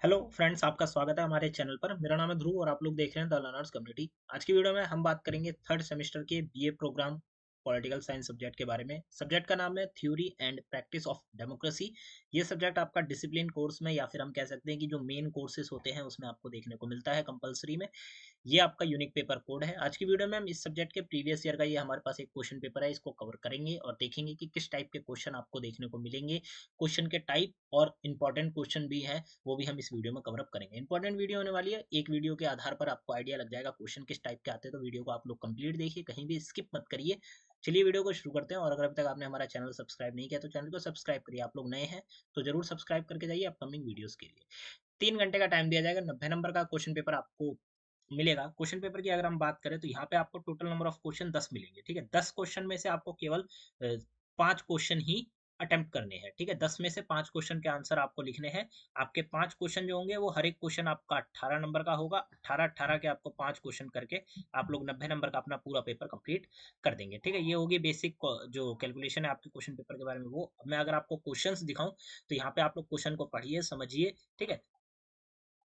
Hello friends, आपका स्वागत है हमारे चैनल पर। मेरा नाम है ध्रुव और आप लोग देख रहे हैं द लर्नर्स कम्युनिटी। आज की वीडियो में हम बात करेंगे थर्ड सेमेस्टर के BA program political science subject के बारे में। सब्जेक्ट का नाम है theory and practice of democracy. ये सब्जेक्ट आपका डिसिप्लिन कोर्स में या फिर हम कह सकते हैं कि जो मेन कोर्सेज होते हैं उसमें आपको देखने को मिलता है कंपलसरी में। ये आपका यूनिक पेपर कोड है। आज की वीडियो में हम इस सब्जेक्ट के प्रीवियस ईयर का ये हमारे पास एक क्वेश्चन पेपर है, इसको कवर करेंगे और देखेंगे कि किस टाइप के क्वेश्चन आपको देखने को मिलेंगे। क्वेश्चन के टाइप और इंपॉर्टेंट क्वेश्चन भी है, वो भी हम इस वीडियो में कवर अप करेंगे। इंपॉर्टेंट वीडियो होने वाली है, एक वीडियो के आधार पर आपको आइडिया लग जाएगा क्वेश्चन किस टाइप के आते हैं। तो वीडियो को आप लोग कंप्लीट देखिए, कहीं भी स्किप मत करिए। चलिए वीडियो को शुरू करते हैं। और अगर अभी तक आपने हमारा चैनल सब्सक्राइब नहीं किया तो चैनल को सब्सक्राइब करिए। आप लोग नए हैं तो जरूर सब्सक्राइब करके जाइए अपकमिंग वीडियोस के लिए। 3 घंटे का टाइम दिया जाएगा, 90 नंबर का क्वेश्चन पेपर आपको मिलेगा। क्वेश्चन पेपर की अगर हम बात करें तो यहाँ पे आपको टोटल नंबर ऑफ क्वेश्चन 10 मिलेंगे। ठीक है, 10 क्वेश्चन में से आपको केवल 5 क्वेश्चन ही अटेम्प्ट करने हैं। ठीक है, 10 में से 5 क्वेश्चन के आंसर आपको लिखने हैं। आपके 5 क्वेश्चन जो होंगे वो हर एक क्वेश्चन आपका 18 नंबर का होगा। 18 के आपको 5 क्वेश्चन करके आप लोग 90 नंबर का अपना पूरा पेपर कंप्लीट कर देंगे। ठीक है, ये होगी बेसिक जो कैलकुलेशन है आपके क्वेश्चन पेपर के बारे में। वो मैं अगर आपको क्वेश्चंस दिखाऊं तो यहाँ पे आप लोग क्वेश्चन को पढ़िए, समझिए। ठीक है,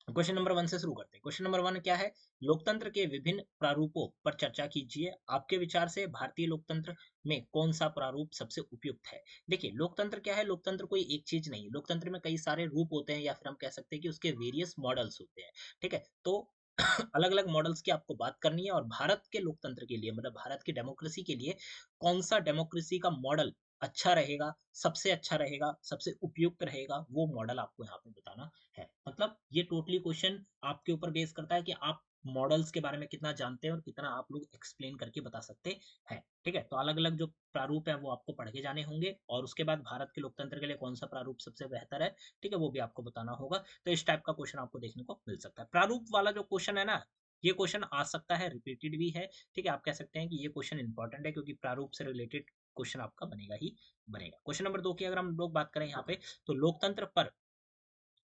क्वेश्चन नंबर 1 से शुरू करते हैं। क्वेश्चन नंबर 1 क्या है? लोकतंत्र के विभिन्न प्रारूपों पर चर्चा कीजिए। आपके विचार से भारतीय लोकतंत्र में कौन सा प्रारूप सबसे उपयुक्त है? देखिए, लोकतंत्र क्या है? लोकतंत्र कोई एक चीज नहीं, लोकतंत्र में कई सारे रूप होते हैं या फिर हम कह सकते हैं कि उसके वेरियस मॉडल्स होते हैं। ठीक है, तो अलग अलग मॉडल्स की आपको बात करनी है और भारत के लोकतंत्र के लिए, मतलब भारत की डेमोक्रेसी के लिए कौन सा डेमोक्रेसी का मॉडल अच्छा रहेगा, सबसे अच्छा रहेगा, सबसे उपयुक्त रहेगा, वो मॉडल आपको यहाँ पे बताना है। मतलब ये टोटली क्वेश्चन आपके ऊपर बेस करता है कि आप मॉडल्स के बारे में कितना जानते हैं और कितना आप लोग एक्सप्लेन करके बता सकते हैं। ठीक है, तो अलग अलग जो प्रारूप है वो आपको पढ़ के जाने होंगे और उसके बाद भारत के लोकतंत्र के लिए कौन सा प्रारूप सबसे बेहतर है, ठीक है, वो भी आपको बताना होगा। तो इस टाइप का क्वेश्चन आपको देखने को मिल सकता है। प्रारूप वाला जो क्वेश्चन है ना, ये क्वेश्चन आ सकता है, रिपीटेड भी है। ठीक है, आप कह सकते हैं कि ये क्वेश्चन इंपॉर्टेंट है क्योंकि प्रारूप से रिलेटेड क्वेश्चन आपका बनेगा ही बनेगा। क्वेश्चन नंबर 2 की अगर हम लोग बात करें यहाँ पे, तो लोकतंत्र पर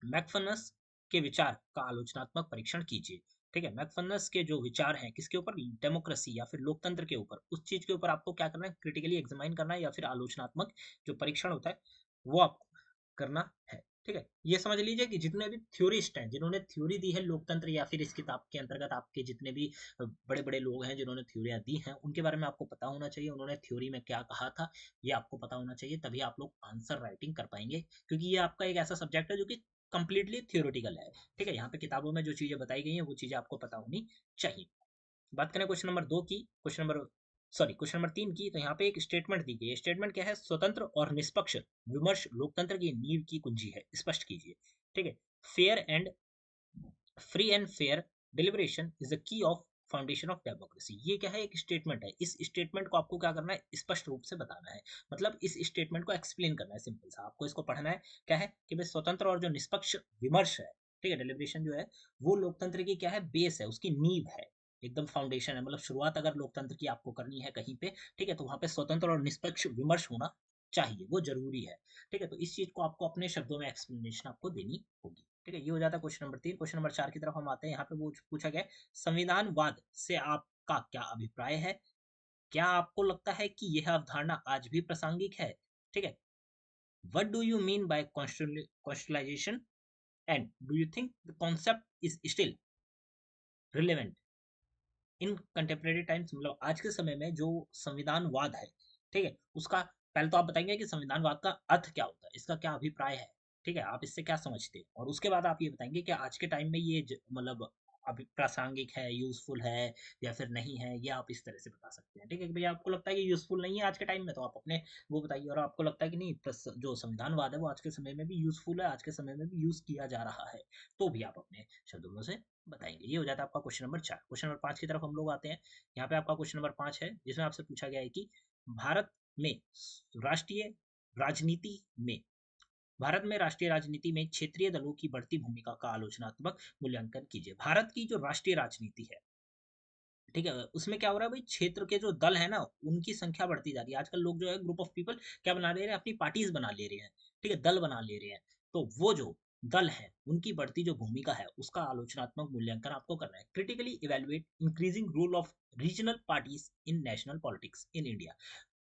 मैकफनस के विचार का आलोचनात्मक परीक्षण कीजिए। ठीक है, मैकफनस के जो विचार हैं किसके ऊपर? डेमोक्रेसी या फिर लोकतंत्र के ऊपर। उस चीज के ऊपर आपको क्या करना है? क्रिटिकली एग्जामाइन करना है या फिर आलोचनात्मक जो परीक्षण होता है वो आपको करना है। ठीक है, ये समझ लीजिए कि जितने भी थ्योरिस्ट हैं जिन्होंने थ्योरी दी है लोकतंत्र या फिर इस किताब के अंतर्गत, आपके जितने भी बड़े बड़े लोग हैं जिन्होंने थ्योरियां दी हैं, उनके बारे में आपको पता होना चाहिए, उन्होंने थ्योरी में क्या कहा था ये आपको पता होना चाहिए। तभी आप लोग आंसर राइटिंग कर पाएंगे, क्योंकि ये आपका एक ऐसा सब्जेक्ट है जो कि कंप्लीटली थियोरेटिकल है। ठीक है, यहाँ पे किताबों में जो चीजें बताई गई हैं वो चीजें आपको पता होनी चाहिए। बात करें क्वेश्चन नंबर 2 की, क्वेश्चन नंबर 3 की, तो यहाँ पे एक स्टेटमेंट दी गई है। स्टेटमेंट क्या है? स्वतंत्र और निष्पक्ष विमर्श लोकतंत्र की नींव की कुंजी है, स्पष्ट कीजिए। ठीक है, fair and free and fair deliberation is the key of foundation of democracy. ये क्या है? एक स्टेटमेंट है। इस स्टेटमेंट को आपको क्या करना है? स्पष्ट रूप से बताना है, मतलब इस स्टेटमेंट को एक्सप्लेन करना है। सिंपल सा आपको इसको पढ़ना है। क्या है कि भाई स्वतंत्र और जो निष्पक्ष विमर्श है, ठीक है, डिलिब्रेशन जो है वो लोकतंत्र की क्या है? बेस है, उसकी नींव है, एकदम फाउंडेशन है। मतलब शुरुआत अगर लोकतंत्र की आपको करनी है कहीं पे, ठीक है, तो वहां पे स्वतंत्र और निष्पक्ष विमर्श होना चाहिए, वो जरूरी है। ठीक है, तो इस चीज को आपको अपने शब्दों में एक्सप्लेनेशन आपको देनी होगी। ठीक है, ये हो जाता है क्वेश्चन नंबर 3। क्वेश्चन नंबर 4 की तरफ हम आते हैं। यहाँ पे वो पूछा गया संविधानवाद से आपका क्या अभिप्राय है? क्या आपको लगता है कि यह अवधारणा आज भी प्रासंगिक है? ठीक है, what do you mean by constitutionalization and do you think the concept is still relevant in contemporary times? मतलब आज के समय में जो संविधानवाद है, ठीक है, उसका पहले तो आप बताएंगे कि संविधानवाद का अर्थ क्या होता है, इसका क्या अभिप्राय है, ठीक है, आप इससे क्या समझते हैं, और उसके बाद आप ये बताएंगे कि आज के टाइम में ये मतलब अभी प्रासंगिक है, यूजफुल है या फिर नहीं है। ये आप इस तरह से बता सकते हैं। ठीक है, कि भैया आपको लगता है कि यूजफुल नहीं है आज के टाइम में, तो आप अपने वो बताइए। और आपको लगता है कि नहीं, जो संविधानवाद है वो आज के समय में भी यूजफुल है, आज के समय में भी यूज किया जा रहा है, तो भी आप अपने शब्दों से बताएंगे। ये हो जाता है आपका क्वेश्चन नंबर 4। क्वेश्चन नंबर 5 की तरफ हम लोग आते हैं। यहाँ पे आपका क्वेश्चन नंबर 5 है, जिसमें आपसे पूछा गया है कि भारत में राष्ट्रीय राजनीति में भारत में राष्ट्रीय राजनीति में क्षेत्रीय दलों की बढ़ती भूमिका का आलोचनात्मक मूल्यांकन कीजिए। भारत की जो राष्ट्रीय राजनीति है, ठीक है, उसमें क्या हो रहा है भाई? क्षेत्र के जो दल है ना, उनकी संख्या बढ़ती जा रही है। आजकल लोग जो है, ग्रुप ऑफ पीपल क्या बना ले रहे हैं? अपनी पार्टीज बना ले रहे हैं, ठीक है, दल बना ले रहे हैं। तो वो जो दल है उनकी बढ़ती जो भूमिका है उसका आलोचनात्मक मूल्यांकन आपको करना है। Critically evaluate increasing role of regional parties in national politics in India.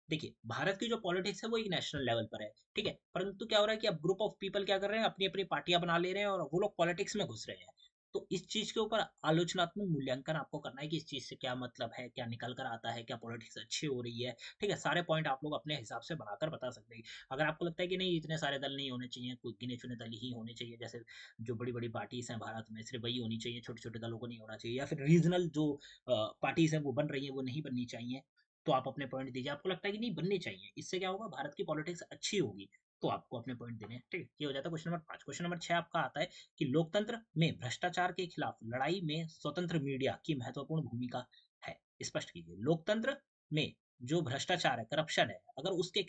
देखिए, भारत की जो पॉलिटिक्स है वो एक नेशनल लेवल पर है, ठीक है? परंतु क्या हो रहा है कि अब ग्रुप ऑफ पीपल क्या कर रहे हैं, अपनी-अपनी पार्टियाँ बना ले रहे हैं और वो लोग पॉलिटिक्स में घुस रहे हैं। तो इस चीज़ के ऊपर आलोचनात्मक मूल्यांकन आपको करना है कि इस चीज़ से क्या मतलब है, क्या निकल कर आता है, क्या पॉलिटिक्स अच्छी हो रही है, ठीक है? सारे पॉइंट आप लोग अपने हिसाब से बनाकर बता सकते हैं। अगर आपको लगता है कि नहीं इतने सारे दल नहीं होने चाहिए, कुछ गिने-चुने दल ही होने चाहिए, जैसे जो बड़ी-बड़ी पार्टीज़ हैं भारत में सिर्फ़ वही होनी चाहिए, छोटे-छोटे दलों को नहीं होना चाहिए या फिर रीजनल जो पार्टीज़ हैं वो बन रही हैं, वो नहीं बननी चाहिए। तो आप अपने पॉइंट दीजिए। आपको लगता है कि नहीं बननी चाहिए, इससे क्या होगा भारत की पॉलिटिक्स अच्छी होगी, तो आपको अपने पॉइंट देने हैं, ठीक है? ये हो जाता है क्वेश्चन नंबर 5। क्वेश्चन नंबर 6 आपका आता है कि लोकतंत्र में भ्रष्टाचार के खिलाफ लड़ाई में स्वतंत्र मीडिया की महत्वपूर्ण भूमिका है। स्पष्ट कीजिए, लोकतंत्र में जो भ्रष्टाचार है, करप्शन है, अगर उसके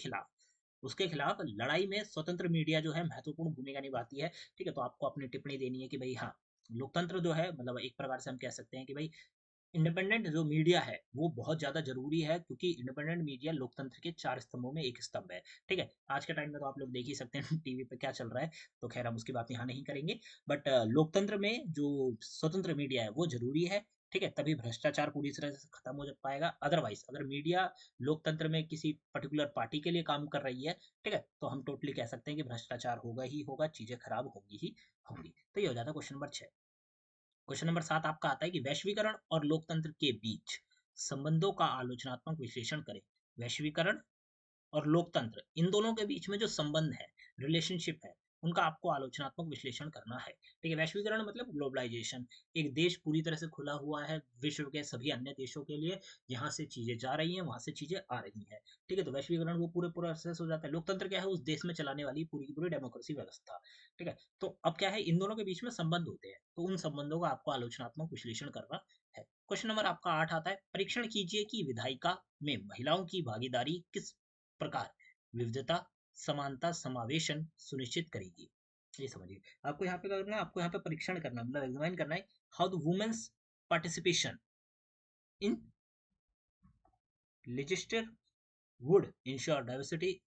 खिलाफ लड़ाई में स्वतंत्र मीडिया जो है महत्वपूर्ण भूमिका निभाती है, ठीक है? तो आपको अपनी टिप्पणी देनी है कि भाई हाँ, लोकतंत्र जो है मतलब एक प्रकार से हम कह सकते हैं कि भाई इंडिपेंडेंट जो मीडिया है वो बहुत ज़्यादा ज़रूरी है क्योंकि इंडिपेंडेंट मीडिया लोकतंत्र के 4 स्तंभों में एक स्तंभ है, ठीक है? आज के टाइम में तो आप लोग देख ही सकते हैं टीवी पे क्या चल रहा है, तो ख़ैर हम उसकी बात यहाँ नहीं करेंगे। बट लोकतंत्र में जो स्वतंत्र मीडिया है वो ज़रूरी है, ठीक है? तभी भ्रष्टाचार पूरी तरह से खत्म हो जा पाएगा। अदरवाइज़ अगर मीडिया लोकतंत्र में किसी पर्टिकुलर पार्टी के लिए काम कर रही है, ठीक है? तो हम टोटली कह सकते हैं कि भ्रष्टाचार होगा ही होगा, चीज़ें खराब होंगी ही होंगी। तो ये हो जाता है क्वेश्चन नंबर 6। क्वेश्चन नंबर 7 आपका आता है कि वैश्वीकरण और लोकतंत्र के बीच संबंधों का आलोचनात्मक विश्लेषण करें। वैश्वीकरण और लोकतंत्र इन दोनों के बीच में जो संबंध है, रिलेशनशिप है, उनका आपको आलोचनात्मक विश्लेषण करना है, ठीक है? वैश्वीकरण मतलब ग्लोबलाइजेशन, एक देश पूरी तरह से खुला हुआ है विश्व के सभी अन्य देशों के लिए, यहाँ से चीजें जा रही हैं, वहां से चीजें आ रही हैं, ठीक है? तो वैश्वीकरण वो पूरे पूरा प्रोसेस हो जाता है। लोकतंत्र क्या है, उस देश में चलाने वाली पूरी की पूरी डेमोक्रेसी व्यवस्था, ठीक है? तो अब क्या है, इन दोनों के बीच में संबंध होते हैं, तो उन संबंधों का आपको आलोचनात्मक विश्लेषण करना है। क्वेश्चन नंबर आपका 8 आता है, परीक्षण कीजिए कि विधायिका में महिलाओं की भागीदारी किस प्रकार विविधता, समानता, समावेशन सुनिश्चित करेगी। ये समझिए, आपको यहाँ पे करना है, आपको यहाँ पे परीक्षण करना है, मतलब एग्जामिन करना है how the women's participation in legislature would ensure diversity,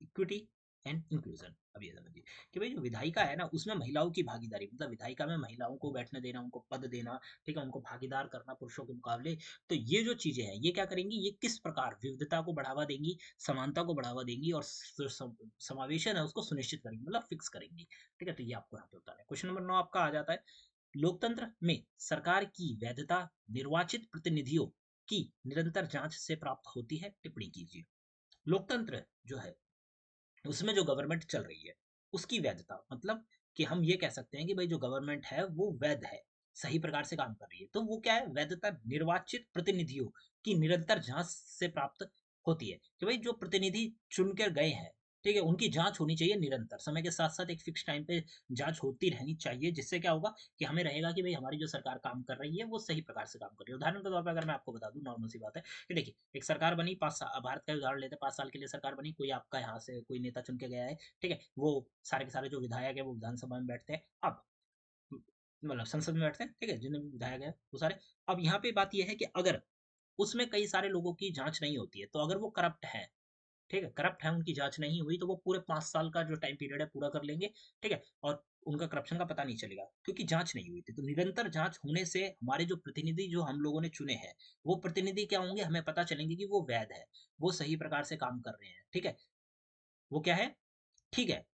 equity and inclusion. अब ये समझिए कि भाई जो विधायिका है ना उसमें महिलाओं की भागीदारी, मतलब विधायिका में महिलाओं को बैठने देना, उनको पद देना, ठीक है, उनको भागीदार करना पुरुषों के मुकाबले। तो ये जो चीजें हैं ये क्या करेंगी, ये किस प्रकार विविधता को बढ़ावा देंगी, समानता को बढ़ावा देंगी और समावेशन है उसको सुनिश्चित करेंगी, मतलब फिक्स करेंगी, ठीक है? तो ये आपको यहाँ पे बताना है। क्वेश्चन नंबर 9 आपका आ जाता है, लोकतंत्र में सरकार की वैधता निर्वाचित प्रतिनिधियों की निरंतर जांच से प्राप्त होती है। टिप्पणी कीजिए। लोकतंत्र जो है उसमें जो गवर्नमेंट चल रही है उसकी वैधता, मतलब कि हम ये कह सकते हैं कि भाई जो गवर्नमेंट है वो वैध है, सही प्रकार से काम कर रही है, तो वो क्या है, वैधता निर्वाचित प्रतिनिधियों की निरंतर जांच से प्राप्त होती है कि भाई जो प्रतिनिधि चुनकर गए हैं, ठीक है, उनकी जांच होनी चाहिए निरंतर, समय के साथ साथ एक फिक्स टाइम पे जांच होती रहनी चाहिए, जिससे क्या होगा कि हमें रहेगा कि भाई हमारी जो सरकार काम कर रही है वो सही प्रकार से काम कर रही है। उदाहरण के तौर पर अगर मैं आपको बता दूं, नॉर्मल सी बात है कि देखिए एक सरकार बनी 5 साल, भारत का उदाहरण लेते हैं, 5 साल के लिए सरकार बनी, कोई आपका यहाँ से कोई नेता चुन के गया है, ठीक है, वो सारे के सारे जो विधायक है वो विधानसभा में बैठते हैं, अब मतलब संसद में बैठते हैं, ठीक है, जिन्हें भी विधायक है वो सारे। अब यहाँ पे बात यह है कि अगर उसमें कई सारे लोगों की जांच नहीं होती है, तो अगर वो करप्ट है, ठीक है, करप्ट है, उनकी जांच नहीं हुई, तो वो पूरे 5 साल का जो टाइम पीरियड है पूरा कर लेंगे, ठीक है, और उनका करप्शन का पता नहीं चलेगा क्योंकि जांच नहीं हुई थी। तो निरंतर जांच होने से हमारे जो प्रतिनिधि जो हम लोगों ने चुने हैं वो प्रतिनिधि क्या होंगे, हमें पता चलेंगे कि वो वैध है, वो सही प्रकार से काम कर रहे हैं, ठीक है, वो क्या है, ठीक है।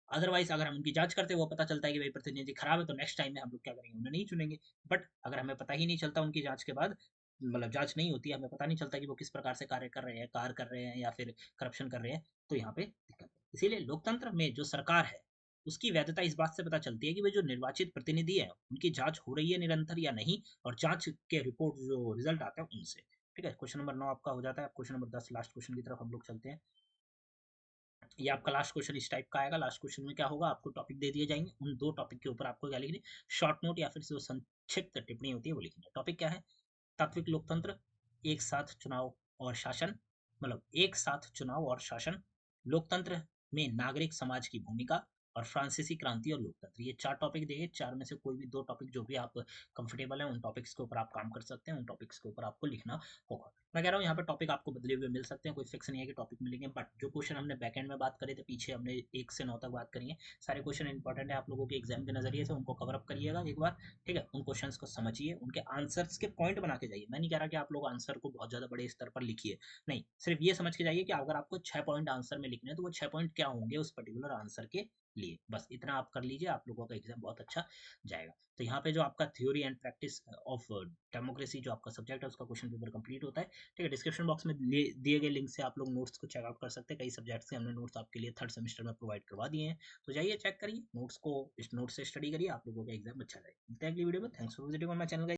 अदरवाइज अगर हम उनकी जांच करते हैं वो पता चलता है कि भाई प्रतिनिधि खराब है, तो नेक्स्ट टाइम में हम लोग क्या करेंगे, उन्हें नहीं चुनेंगे। बट अगर हमें पता ही नहीं चलता उनकी जांच के बाद, मतलब जांच नहीं होती है, हमें पता नहीं चलता कि वो किस प्रकार से कार्य कर रहे हैं या फिर करप्शन कर रहे हैं, तो यहाँ पे दिक्कत है। इसीलिए लोकतंत्र में जो सरकार है उसकी वैधता इस बात से पता चलती है कि भाई जो निर्वाचित प्रतिनिधि है उनकी जांच हो रही है निरंतर या नहीं, और जांच के रिपोर्ट जो रिजल्ट आते हैं उनसे, ठीक है। क्वेश्चन नंबर 9 आपका हो जाता है। क्वेश्चन नंबर 10 लास्ट क्वेश्चन की तरफ हम लोग चलते हैं। ये आपका लास्ट क्वेश्चन इस टाइप का आएगा। लास्ट क्वेश्चन में क्या होगा, आपको टॉपिक दे दिए जाएंगे, उन 2 टॉपिक के ऊपर आपको क्या लिखनी है, शॉर्ट नोट या फिर जो संक्षिप्त टिप्पणी होती है वो लिखनी है। टॉपिक क्या है, तात्विक लोकतंत्र, एक साथ चुनाव और शासन, मतलब एक साथ चुनाव और शासन, लोकतंत्र में नागरिक समाज की भूमिका, और फ्रांसीसी क्रांति और लोकतंत्र। ये 4 टॉपिक दिए, 4 में से कोई भी 2 टॉपिक जो भी आप कंफर्टेबल हैं उन टॉपिक्स के ऊपर आप काम कर सकते हैं, उन टॉपिक्स के ऊपर आपको लिखना होगा। मैं कह रहा हूँ यहाँ पे टॉपिक आपको बदले हुए मिल सकते हैं, कोई फिक्स नहीं है कि टॉपिक मिलेंगे, बट जो क्वेश्चन हमने बैक एंड में बात करे थे, पीछे हमने 1 से 9 तक बात करी है, सारे क्वेश्चन इंपॉर्टेंट है आप लोगों के एग्जाम के नजरिए से, उनको कवर अप करिएगा एक बार, ठीक है। उन क्वेश्चंस को समझिए, उनके आंसर्स के पॉइंट बना के जाइए। मैं नहीं कह रहा कि आप लोग आंसर को बहुत ज्यादा बड़े स्तर पर लिखिए, नहीं, सिर्फ ये समझ के जाइए कि अगर आपको 6 पॉइंट आंसर में लिखने हैं तो वो 6 पॉइंट क्या होंगे उस पर्टिकुलर आंसर के लिए, बस इतना आप कर लीजिए, आप लोगों का एग्जाम बहुत अच्छा जाएगा। तो यहाँ पे जो आपका theory and practice of democracy जो आपका सब्जेक्ट है उसका क्वेश्चन पेपर कंप्लीट होता है, ठीक है। डिस्क्रिप्शन बॉक्स में दिए गए लिंक से आप लोग नोट्स को चेकआउट कर सकते हैं, कई सब्जेक्ट्स के हमने नोट्स आपके लिए 3rd सेमेस्टर में प्रोवाइड करवा दिए हैं, तो जाइए चेक करिए नोट्स को, इस नोट से स्टडी करिए, आप लोगों का एग्जाम अच्छा जाए। मिलते हैं अगली वीडियो में, thanks for visiting on my channel.